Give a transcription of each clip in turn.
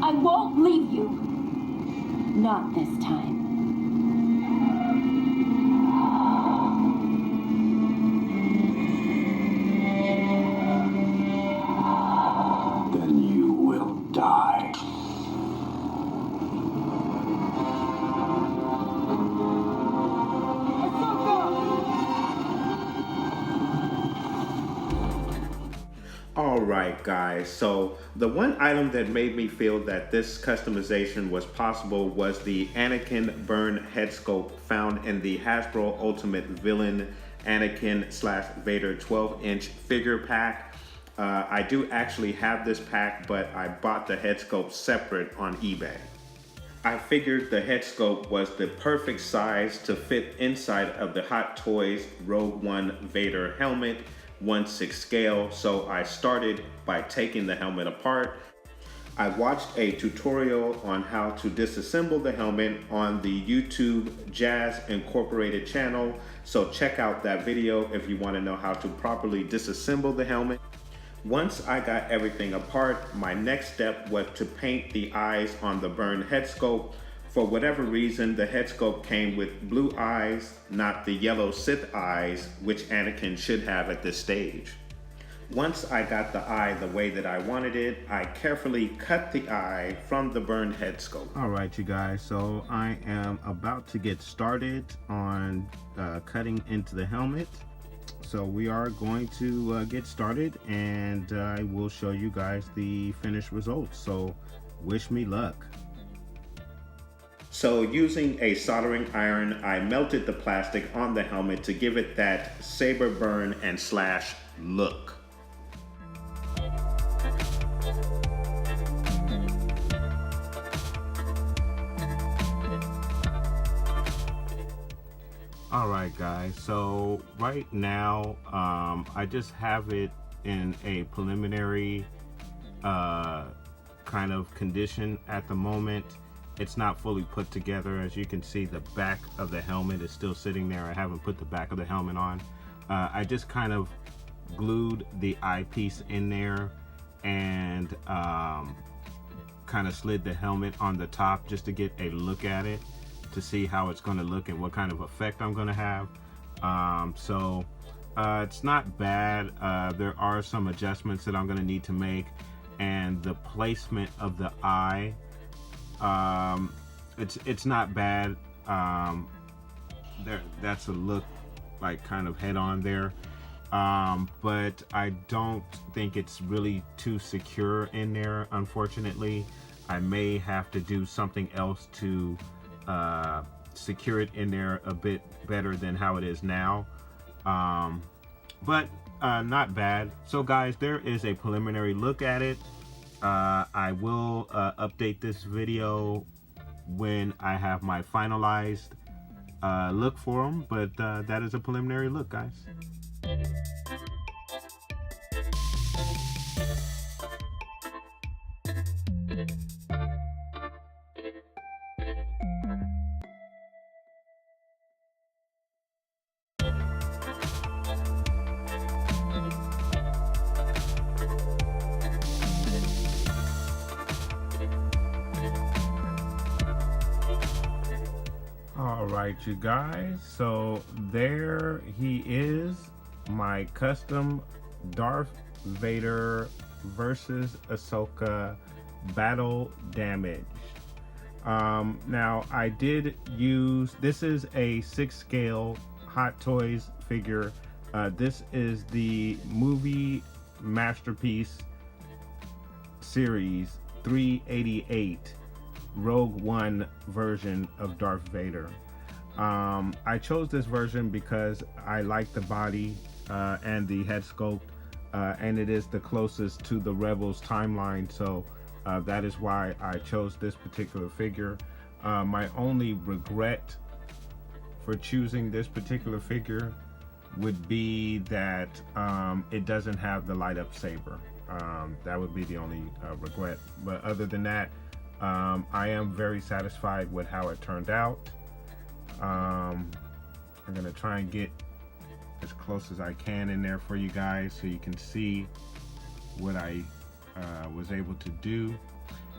I won't leave you. Not this time. Then you will die. Alright guys, so the one item that made me feel that this customization was possible was the Anakin burn head sculpt found in the Hasbro Ultimate Villain Anakin / Vader 12-inch figure pack. I do actually have this pack, but I bought the head sculpt separate on eBay. I figured the head sculpt was the perfect size to fit inside of the Hot Toys Rogue One Vader helmet, 1/6 scale, so I started by taking the helmet apart. I watched a tutorial on how to disassemble the helmet on the YouTube Jazz Incorporated channel, so check out that video if you want to know how to properly disassemble the helmet. Once I got everything apart, my next step was to paint the eyes on the burn head sculpt. For whatever reason, the head sculpt came with blue eyes, not the yellow Sith eyes, which Anakin should have at this stage. Once I got the eye the way that I wanted it, I carefully cut the eye from the burn head sculpt. All right, you guys, so I am about to get started on cutting into the helmet. So we are going to get started, and I will show you guys the finished results. So wish me luck. So using a soldering iron, I melted the plastic on the helmet to give it that saber burn and slash look. Alright guys, so right now I just have it in a preliminary kind of condition at the moment. It's not fully put together. As you can see, the back of the helmet is still sitting there. I haven't put the back of the helmet on. I just kind of glued the eyepiece in there and kind of slid the helmet on the top just to get a look at it, to see how it's going to look and what kind of effect I'm going to have. So it's not bad. There are some adjustments that I'm going to need to make, and the placement of the eye, it's not bad. That's a look like kind of head on there, but I don't think it's really too secure in there, unfortunately. I may have to do something else to secure it in there a bit better than how it is now, but not bad. So guys, there is a preliminary look at it. I will update this video when I have my finalized look for them, but that is a preliminary look, guys. All right, you guys, so there he is, my custom Darth Vader versus Ashoka battle damage. Now I did use, this is a 6 scale Hot Toys figure. This is the movie masterpiece series 388 Rogue One version of Darth Vader. I chose this version because I like the body and the head sculpt, and it is the closest to the Rebels timeline, so that is why I chose this particular figure. My only regret for choosing this particular figure would be that it doesn't have the light up saber. That would be the only regret. But other than that, I am very satisfied with how it turned out. I'm gonna try and get as close as I can in there for you guys so you can see what I was able to do.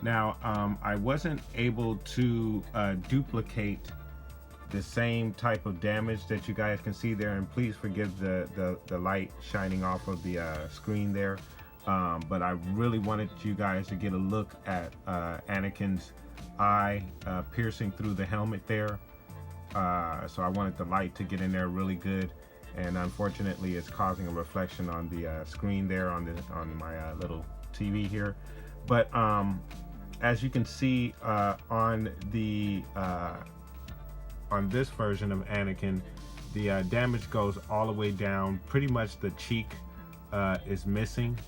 Now, I wasn't able to duplicate the same type of damage that you guys can see there, and please forgive the light shining off of the screen there, but I really wanted you guys to get a look at Anakin's eye piercing through the helmet there, so I wanted the light to get in there really good, and unfortunately it's causing a reflection on the screen there on my little TV here. But as you can see on this version of Anakin, the damage goes all the way down. Pretty much the cheek is missing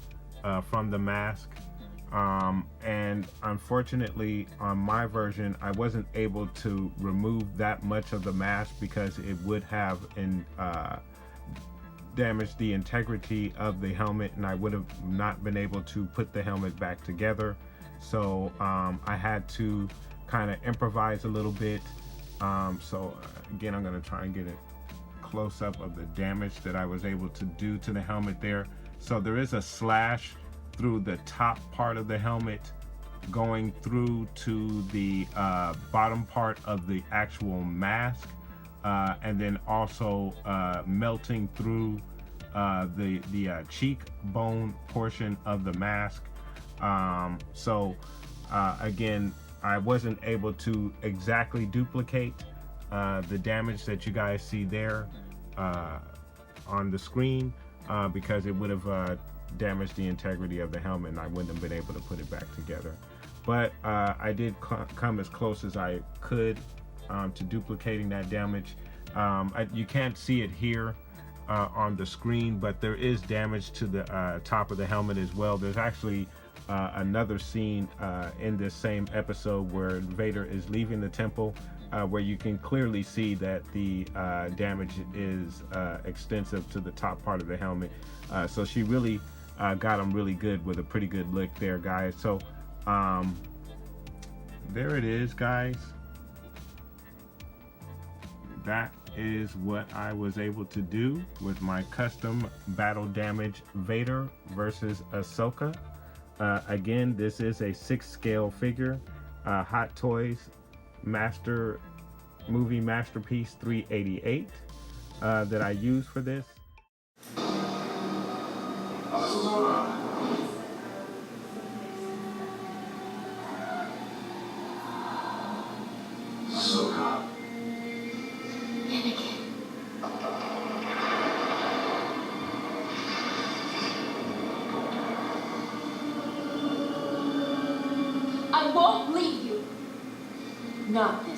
from the mask, and unfortunately on my version I wasn't able to remove that much of the mask because it would have damaged the integrity of the helmet, and I would have not been able to put the helmet back together. So I had to kind of improvise a little bit. So again, I'm going to try and get a close up of the damage that I was able to do to the helmet there. So there is a slash through the top part of the helmet going through to the bottom part of the actual mask, and then also melting through the cheekbone portion of the mask. So again, I wasn't able to exactly duplicate the damage that you guys see there on the screen because it would have damaged the integrity of the helmet and I wouldn't have been able to put it back together. But I did come as close as I could to duplicating that damage. You can't see it here on the screen, but there is damage to the top of the helmet as well. There's actually another scene in this same episode where Vader is leaving the temple, where you can clearly see that the damage is extensive to the top part of the helmet. So she really got him really good with a pretty good lick there, guys. So there it is, guys. That is what I was able to do with my custom battle damage Vader versus Ahsoka. Again, this is a 6 scale figure, Hot Toys Movie Masterpiece 388 that I use for this. Ahsoka. I won't leave you. Not this